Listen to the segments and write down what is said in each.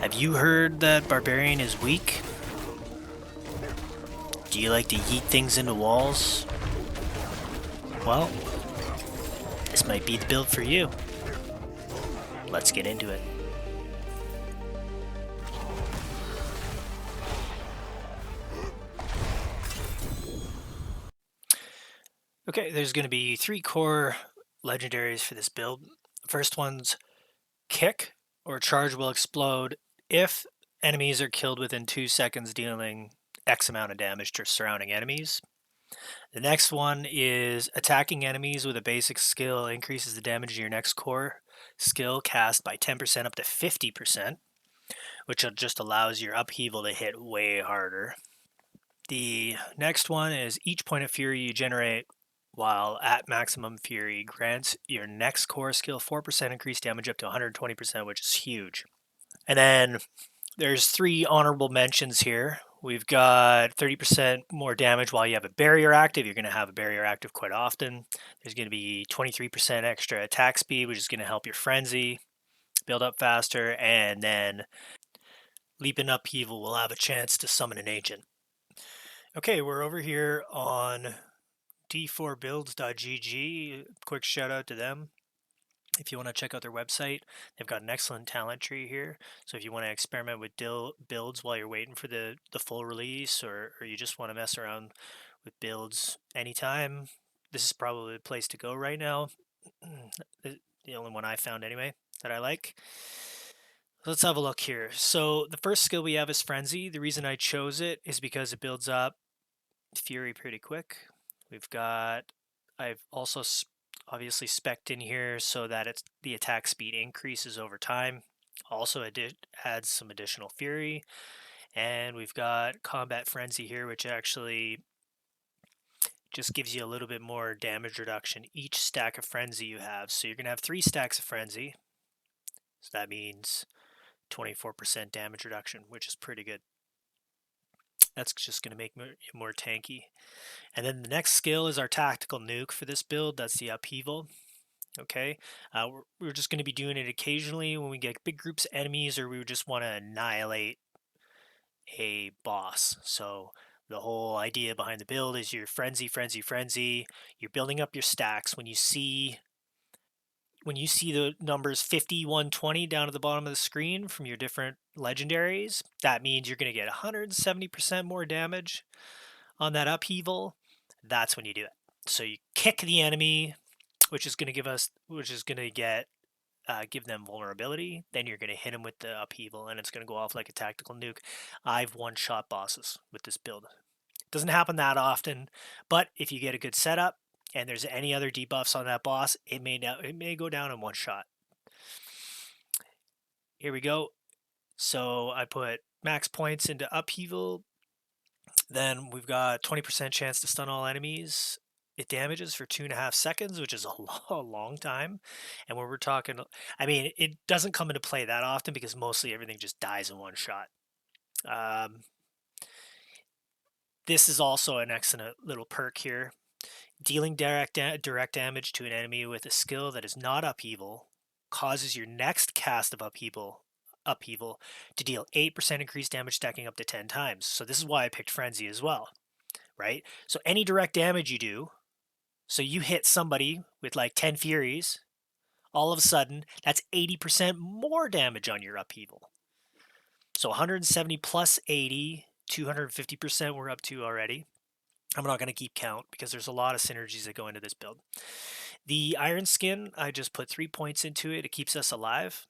Have you heard that Barbarian is weak? Do you like to yeet things into walls? Well, this might be the build for you. Let's get into it. Okay, there's going to be 3 core legendaries for this build. The first one's Kick, or Charge will explode if enemies are killed within 2 seconds, dealing X amount of damage to surrounding enemies. The next one is Attacking enemies with a basic skill increases the damage of your next core skill cast by 10% up to 50%, which just allows your upheaval to hit way harder. The next one is each point of fury you generate while at maximum fury grants your next core skill 4% increased damage up to 120%, which is huge. And then there's 3 honorable mentions here. We've got 30% more damage while you have a barrier active. You're going to have a barrier active quite often. There's going to be 23% extra attack speed, which is going to help your frenzy build up faster. And then Leap and Upheaval will have a chance to summon an agent. Okay, we're over here on d4builds.gg. Quick shout out to them. If you want to check out their website, they've got an excellent talent tree here. So if you want to experiment with builds while you're waiting for the full release, or you just want to mess around with builds anytime, this is probably the place to go right now. The only one I found anyway that I like. Let's have a look here. So the first skill we have is Frenzy. The reason I chose it is because it builds up Fury pretty quick. I've also obviously spec'd in here so that the attack speed increases over time. Also adds some additional Fury. And we've got Combat Frenzy here, which actually just gives you a little bit more damage reduction each stack of Frenzy you have. So you're going to have 3 stacks of Frenzy. So that means 24% damage reduction, which is pretty good. That's just going to make it more tanky. And then the next skill is our Tactical Nuke for this build. That's the Upheaval. Okay, we're just going to be doing it occasionally when we get big groups of enemies or we just want to annihilate a boss. So the whole idea behind the build is your frenzy. You're building up your stacks. When you see the numbers 50, 120 down at the bottom of the screen from your different legendaries, that means you're going to get 170% more damage on that upheaval. That's when you do it. So you kick the enemy, which is going to give them vulnerability. Then you're going to hit them with the upheaval, and it's going to go off like a tactical nuke. I've one-shot bosses with this build. It doesn't happen that often, but if you get a good setup and there's any other debuffs on that boss, it may go down in one shot. Here we go. So I put max points into upheaval. Then we've got 20% chance to stun all enemies. It damages for 2.5 seconds, which is a long time. And when we're talking, I mean, it doesn't come into play that often because mostly everything just dies in one shot. This is also an excellent little perk here. Dealing direct damage to an enemy with a skill that is not upheaval causes your next cast of upheaval to deal 8% increased damage, stacking up to 10 times. So this is why I picked Frenzy as well, right? So any direct damage you do, so you hit somebody with like 10 Furies, all of a sudden, that's 80% more damage on your upheaval. So 170 plus 80, 250% we're up to already. I'm not going to keep count because there's a lot of synergies that go into this build. The Iron Skin, I just put 3 points into it. It keeps us alive.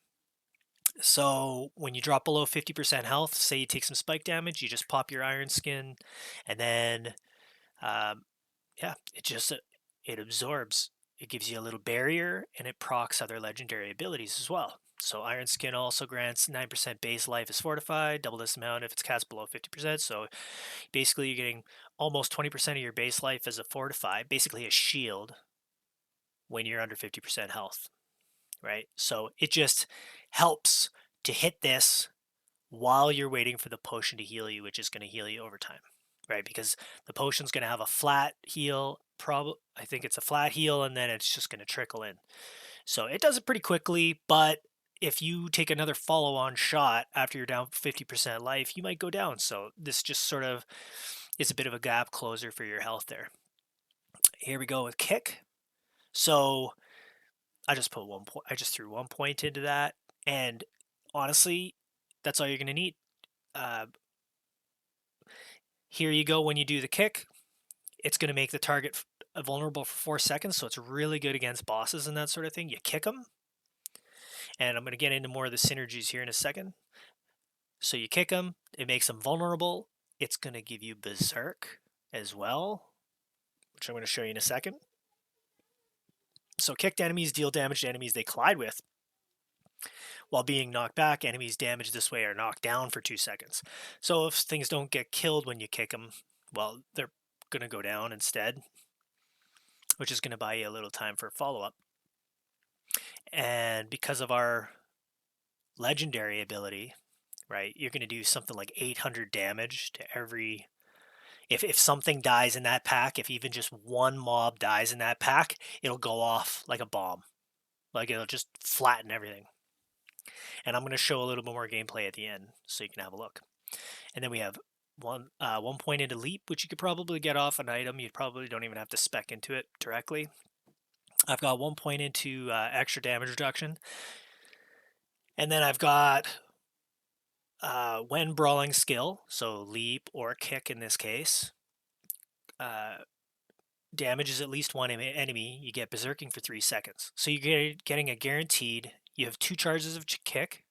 So when you drop below 50% health, say you take some spike damage, you just pop your Iron Skin, and then, yeah, it absorbs. It gives you a little barrier, and it procs other legendary abilities as well. So Iron Skin also grants 9% base life is fortified, double this amount if it's cast below 50%. So basically you're getting almost 20% of your base life as a fortified, basically a shield when you're under 50% health, right? So it just helps to hit this while you're waiting for the potion to heal you, which is going to heal you over time, right? Because the potion's going to have a flat heal, I think it's a flat heal, and then it's just going to trickle in. So it does it pretty quickly, but if you take another follow-on shot after you're down 50% life, you might go down. So this just sort of is a bit of a gap closer for your health there. Here we go with kick. So I just put 1 point. I just threw 1 point into that, and honestly, that's all you're going to need. Uh, Here you go. When you do the kick, it's going to make the target vulnerable for 4 seconds, so it's really good against bosses and that sort of thing. You kick them, and I'm going to get into more of the synergies here in a second. So you kick them, it makes them vulnerable. It's going to give you berserk as well, which I'm going to show you in a second. So kicked enemies deal damage to enemies they collide with. While being knocked back, enemies damaged this way are knocked down for 2 seconds. So if things don't get killed when you kick them, well, they're going to go down instead, which is going to buy you a little time for follow-up. And because of our legendary ability, right, you're going to do something like 800 damage to every... If something dies in that pack, if even just one mob dies in that pack, it'll go off like a bomb. Like, it'll just flatten everything. And I'm going to show a little bit more gameplay at the end so you can have a look. And then we have 1 point into leap, which you could probably get off an item. You probably don't even have to spec into it directly. I've got 1 point into extra damage reduction. And then I've got when brawling skill, so leap or kick in this case, damages at least one enemy, you get berserking for 3 seconds. So you're getting a guaranteed, you have 2 charges of kick,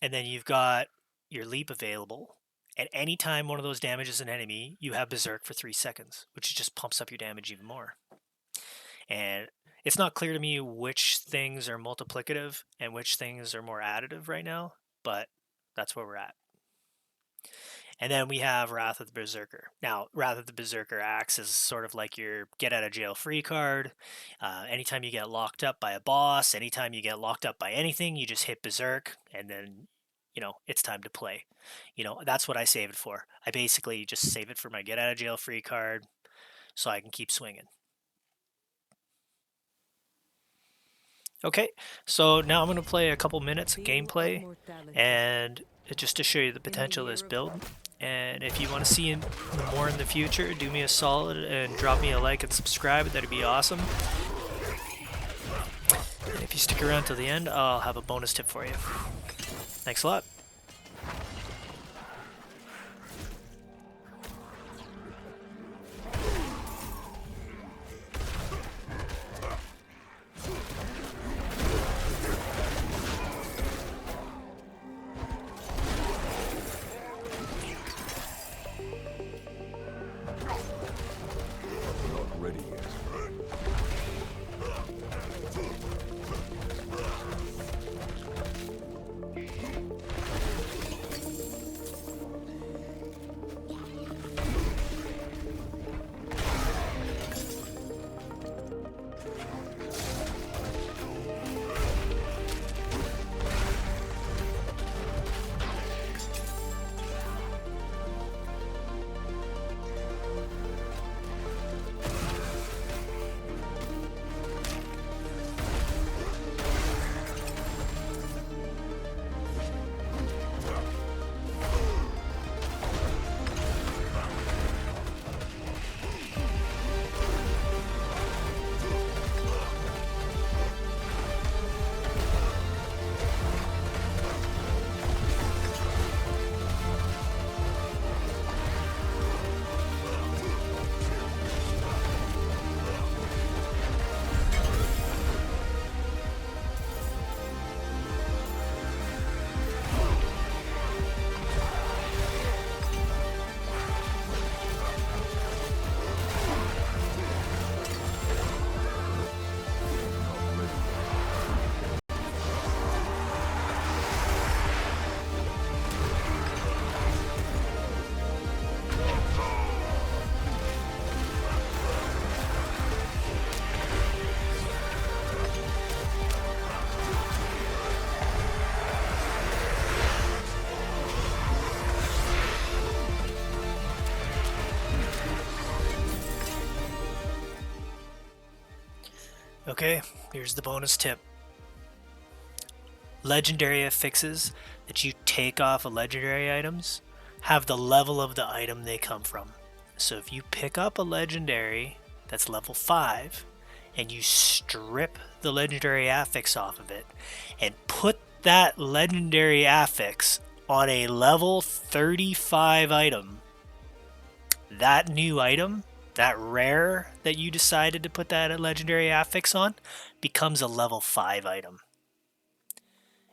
and then you've got your leap available. At any time one of those damages an enemy, you have berserk for 3 seconds, which just pumps up your damage even more. And it's not clear to me which things are multiplicative and which things are more additive right now, but that's where we're at. And then we have Wrath of the Berserker. Now, Wrath of the Berserker acts as sort of like your get out of jail free card. Anytime you get locked up by a boss, anytime you get locked up by anything, you just hit Berserk, and then, it's time to play. That's what I save it for. I basically just save it for my get out of jail free card so I can keep swinging. Okay, so now I'm going to play a couple minutes of gameplay, and just to show you the potential of this build. And if you want to see more in the future, do me a solid and drop me a like and subscribe. That'd be awesome. And if you stick around till the end, I'll have a bonus tip for you. Thanks a lot. Okay, here's the bonus tip. legendary affixes that you take off of legendary items have the level of the item they come from. So if you pick up a legendary that's level 5 and you strip the legendary affix off of it and put that legendary affix on a level 35 item, that new item, that rare that you decided to put that legendary affix on, becomes a level 5 item.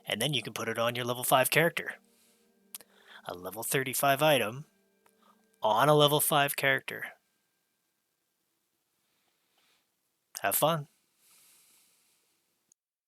And then you can put it on your level 5 character. A level 35 item on a level 5 character. Have fun.